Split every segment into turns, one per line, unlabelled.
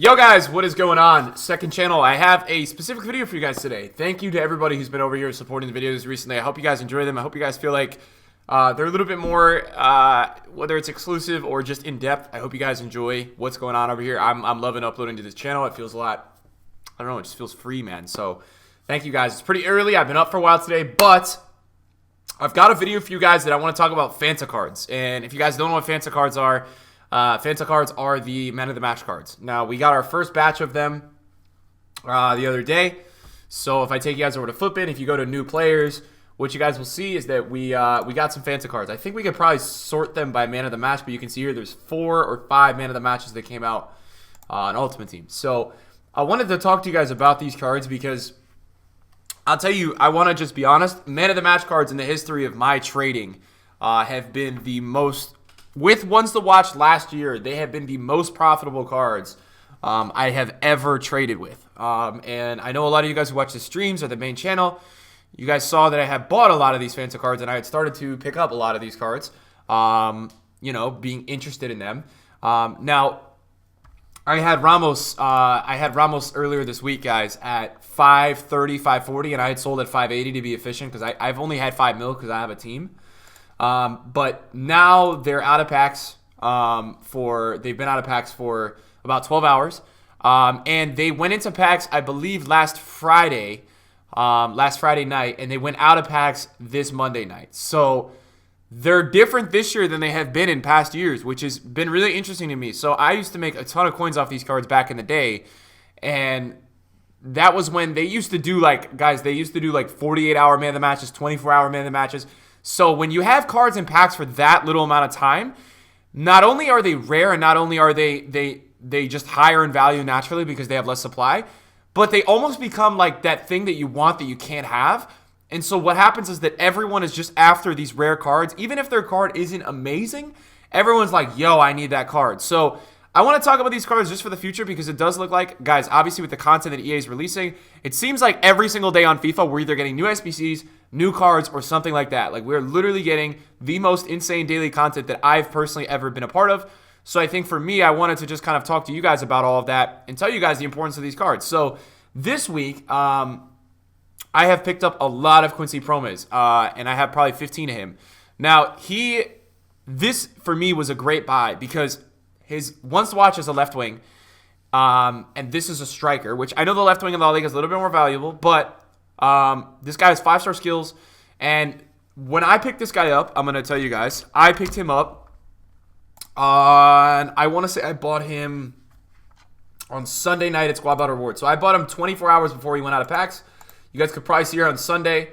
Yo guys, what is going on? Second channel. I have a specific video for you guys today. Thank you to everybody who's been over here supporting the videos recently. I hope you guys enjoy them. I hope you guys feel like they're a little bit more, whether it's exclusive or just in-depth. I hope you guys enjoy what's going on over here. I'm loving uploading to this channel. It feels a lot, I don't know, it just feels free, man. So thank you guys. It's pretty early. I've been up for a while today, but I've got a video for you guys that I want to talk about Fanta cards. And if you guys don't know what Fanta cards are the man of the match cards. Now, we got our first batch of them the other day. So if I take you guys over to Flipit, if you go to new players, what you guys will see is that we got some Fanta cards. I think we could probably sort them by man of the match, but you can see here there's 4 or 5 man of the matches that came out on Ultimate Team. So I wanted to talk to you guys about these cards because I'll tell you, I want to just be honest, man of the match cards in the history of my trading have been the most, with ones to watch last year, they have been the most profitable cards I have ever traded with. And I know a lot of you guys who watch the streams or the main channel, you guys saw that I have bought a lot of these Fanta cards, and I had started to pick up a lot of these cards, you know, being interested in them. Now, I had Ramos earlier this week, guys, at 530, 540, and I had sold at 580 to be efficient because I've only had 5 mil because I have a team. But now they're out of packs they've been out of packs for about 12 hours. And they went into packs, I believe, last Friday night, and they went out of packs this Monday night. So they're different this year than they have been in past years, which has been really interesting to me. So I used to make a ton of coins off these cards back in the day, and that was when they used to do, like, guys, they used to do like 48-hour man of the matches, 24-hour man of the matches. So when you have cards in packs for that little amount of time, not only are they rare and not only are they just higher in value naturally because they have less supply, but they almost become like that thing that you want that you can't have. And so what happens is that everyone is just after these rare cards. Even if their card isn't amazing, everyone's like, yo, I need that card. So I want to talk about these cards just for the future because it does look like, guys, obviously with the content that EA is releasing, it seems like every single day on FIFA, we're either getting new SBCs, new cards, or something like that. Like, we're literally getting the most insane daily content that I've personally ever been a part of. So I think for me, I wanted to just kind of talk to you guys about all of that and tell you guys the importance of these cards. So this week, I have picked up a lot of Quincy Promes, and I have probably 15 of him. Now, this for me was a great buy because his once to watch is a left wing, and this is a striker, which I know the left wing in the league is a little bit more valuable, but this guy has 5-star skills, and when I picked this guy up, I'm going to tell you guys, I picked him up on, I want to say I bought him on Sunday night at Squad Battle Rewards. So I bought him 24 hours before he went out of packs. You guys could probably see here on Sunday.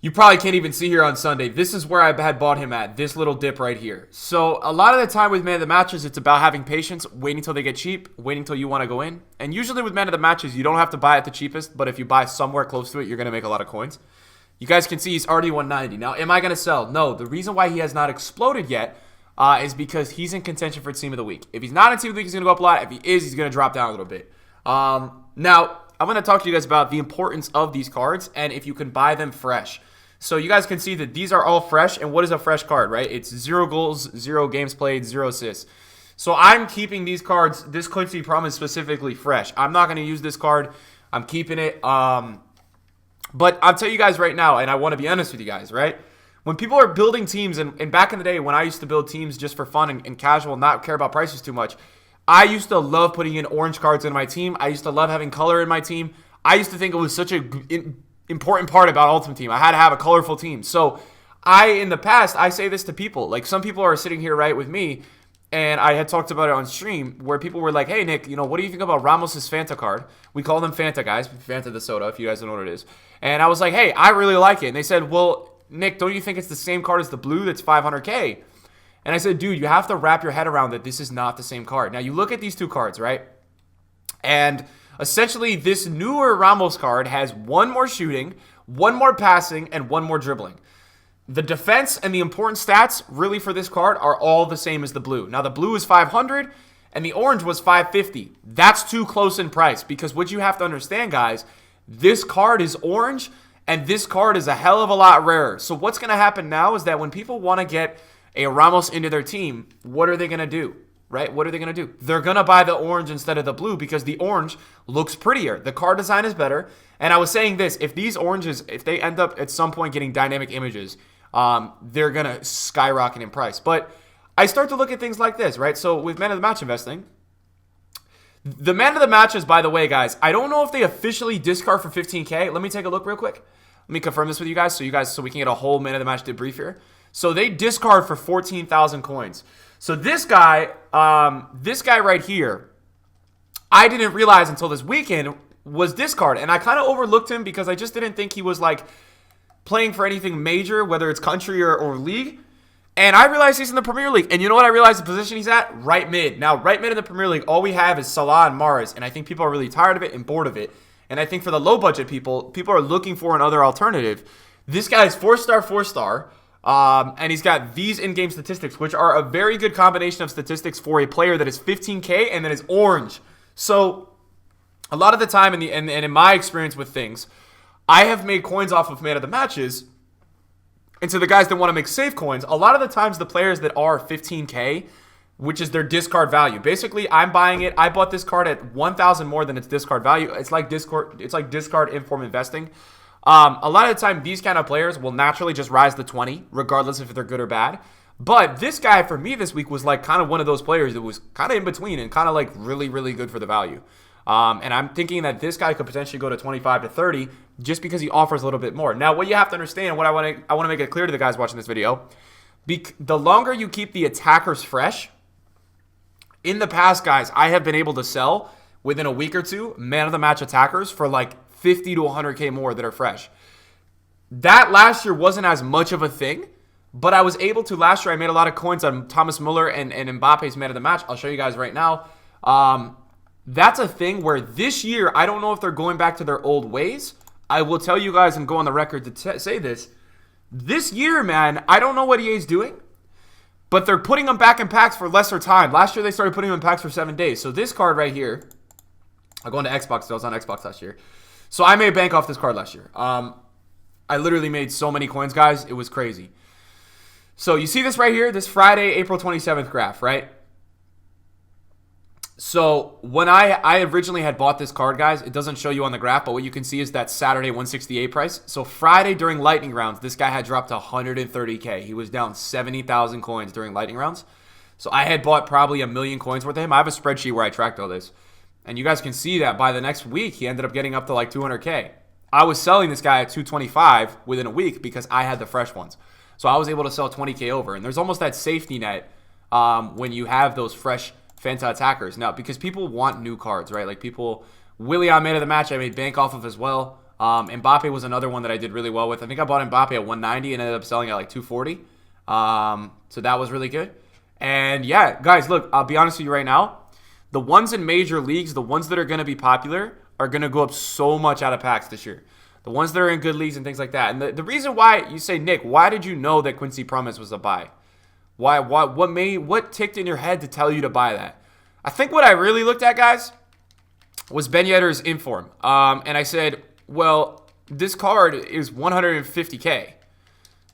You probably can't even see here on Sunday. This is where I had bought him at, this little dip right here. So a lot of the time with man of the matches, it's about having patience, waiting until they get cheap, waiting until you want to go in. And usually with man of the matches, you don't have to buy at the cheapest, but if you buy somewhere close to it, you're going to make a lot of coins. You guys can see he's already 190. Now, am I going to sell? No. The reason why he has not exploded yet is because he's in contention for Team of the Week. If he's not in Team of the Week, he's going to go up a lot. If he is, he's going to drop down a little bit. Now, I'm going to talk to you guys about the importance of these cards and if you can buy them fresh. So you guys can see that these are all fresh, and what is a fresh card, right? It's 0 goals, 0 games played, 0 assists. So I'm keeping these cards, this Quincy Promes specifically, fresh. I'm not going to use this card. I'm keeping it. But I'll tell you guys right now, and I want to be honest with you guys, right? When people are building teams, and back in the day when I used to build teams just for fun and casual, not care about prices too much, I used to love putting in orange cards in my team. I used to love having color in my team. I used to think it was such an important part about Ultimate Team. I had to have a colorful team. So in the past, I say this to people. Like, some people are sitting here right with me, and I had talked about it on stream where people were like, hey, Nick, you know, what do you think about Ramos's Fanta card? We call them Fanta, guys. Fanta the soda, if you guys don't know what it is. And I was like, hey, I really like it. And they said, well, Nick, don't you think it's the same card as the blue that's 500K? And I said, dude, you have to wrap your head around that this is not the same card. Now, you look at these two cards, right? And essentially, this newer Ramos card has 1 more shooting, 1 more passing, and 1 more dribbling. The defense and the important stats, really, for this card are all the same as the blue. Now, the blue is 500, and the orange was 550. That's too close in price, because what you have to understand, guys, this card is orange, and this card is a hell of a lot rarer. So what's going to happen now is that when people want to get a Ramos into their team, what are they going to do? right? What are they going to do? They're going to buy the orange instead of the blue because the orange looks prettier. The card design is better. And I was saying this, if these oranges, if they end up at some point getting dynamic images, they're going to skyrocket in price. But I start to look at things like this, right? So with man of the match investing, the man of the matches, by the way, guys, I don't know if they officially discard for 15K. Let me take a look real quick. Let me confirm this with you guys so we can get a whole man of the match debrief here. So they discard for 14,000 coins. So this guy right here, I didn't realize until this weekend was discard. And I kind of overlooked him because I just didn't think he was like playing for anything major, whether it's country or league. And I realized he's in the Premier League. And you know what I realized the position he's at? Right mid. Now, right mid in the Premier League, all we have is Salah and Mahrez. And I think people are really tired of it and bored of it. And I think for the low budget people are looking for another alternative. This guy is 4-star, 4-star. And he's got these in-game statistics, which are a very good combination of statistics for a player that is 15K and that is orange. So a lot of the time in my experience with things, I have made coins off of man of the matches. And so the guys that want to make safe coins, a lot of the times the players that are 15K, which is their discard value. Basically, I'm buying it. I bought this card at 1,000 more than its discard value. It's like discard inform investing. A lot of the time, these kind of players will naturally just rise to 20, regardless if they're good or bad. But this guy, for me this week, was like kind of one of those players that was kind of in between and kind of like really, really good for the value. And I'm thinking that this guy could potentially go to 25 to 30 just because he offers a little bit more. Now, what you have to understand, what I want to make it clear to the guys watching this video, the longer you keep the attackers fresh, in the past, guys, I have been able to sell within a week or two man of the match attackers for like 50 to 100K more that are fresh. That last year wasn't as much of a thing, but I was able to. Last year, I made a lot of coins on Thomas Muller and Mbappe's man of the match. I'll show you guys right now. That's a thing where this year, I don't know if they're going back to their old ways. I will tell you guys and go on the record to say this. This year, man, I don't know what EA's doing, but they're putting them back in packs for lesser time. Last year, they started putting them in packs for 7 days. So this card right here, I'll go into Xbox. So I was on Xbox last year. So I made bank off this card last year. I literally made so many coins, guys. It was crazy. So you see this right here, this Friday, April 27th graph, right? So when I originally had bought this card, guys, it doesn't show you on the graph, but what you can see is that Saturday 168 price. So Friday during lightning rounds, this guy had dropped to 130K. He was down 70,000 coins during lightning rounds. So I had bought probably 1 million coins worth of him. I have a spreadsheet where I tracked all this. And you guys can see that by the next week, he ended up getting up to like 200K. I was selling this guy at 225 within a week because I had the fresh ones. So I was able to sell 20K over. And there's almost that safety net when you have those fresh Fanta attackers. Now, because people want new cards, right? Like people, Willian man of the match, I made bank off of as well. Mbappe was another one that I did really well with. I think I bought Mbappe at 190 and ended up selling at like 240. So that was really good. And yeah, guys, look, I'll be honest with you right now. The ones in major leagues, the ones that are going to be popular, are going to go up so much out of packs this year. The ones that are in good leagues and things like that. And the reason why you say, Nick, why did you know that Quincy Promise was a buy? What ticked in your head to tell you to buy that? I think what I really looked at, guys, was Ben Yedder's inform. And I said, well, this card is 150K.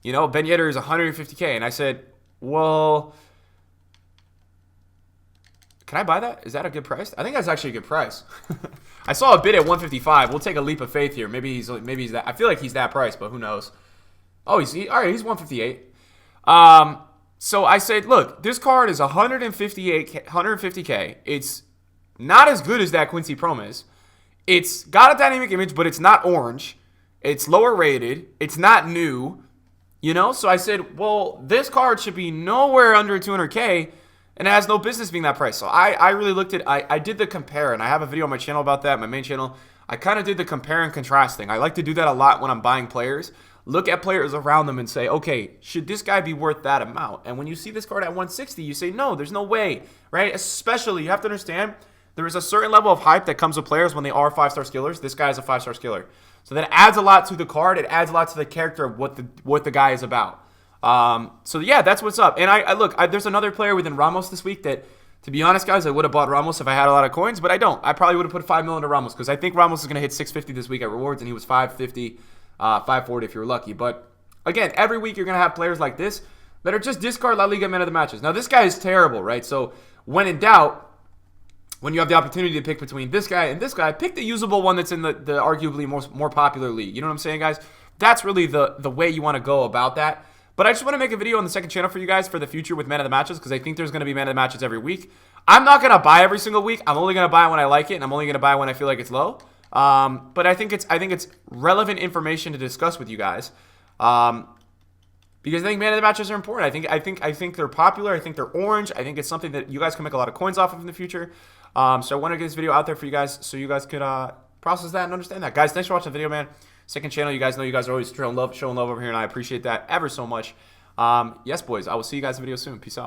You know, Ben Yedder is 150K. And I said, well, can I buy that? Is that a good price? I think that's actually a good price. I saw a bid at 155. We'll take a leap of faith here. Maybe he's that. I feel like he's that price, but who knows? Oh, all right. He's 158. So I said, look, this card is 150K. It's not as good as that Quincy Promise. It's got a dynamic image, but it's not orange. It's lower rated. It's not new. You know? So I said, well, this card should be nowhere under 200K, and it has no business being that price. So I really looked at, I did the compare, and I have a video on my channel about that, my main channel. I kind of did the compare and contrast thing. I like to do that a lot when I'm buying players. Look at players around them and say, okay, should this guy be worth that amount? And when you see this card at 160, you say, no, there's no way, right? Especially, you have to understand, there is a certain level of hype that comes with players when they are 5-star skillers. This guy is a 5-star skiller. So that adds a lot to the card. It adds a lot to the character of what the guy is about. So yeah, that's what's up. And I look, there's another player within Ramos this week that, to be honest, guys, I would have bought Ramos if I had a lot of coins, but I don't. I probably would have put 5 million into Ramos because I think Ramos is going to hit 650 this week at rewards, and he was 550, 540 if you were lucky. But again, every week you're going to have players like this that are just discard La Liga man of the matches. Now, this guy is terrible, right? So, when in doubt, when you have the opportunity to pick between this guy and this guy, pick the usable one that's in the arguably more popular league. You know what I'm saying, guys? That's really the way you want to go about that. But I just want to make a video on the second channel for you guys for the future with man of the matches, because I think there's going to be man of the matches every week. I'm not going to buy every single week. I'm only going to buy it when I like it, and I'm only going to buy it when I feel like it's low. But I think it's relevant information to discuss with you guys, because I think man of the matches are important. I think they're popular. I think they're orange. I think it's something that you guys can make a lot of coins off of in the future. So I want to get this video out there for you guys so you guys could process that and understand that. Guys, thanks for watching the video, man. Second channel, you guys know you guys are always showing love over here, and I appreciate that ever so much. Yes, boys, I will see you guys in the video soon. Peace out.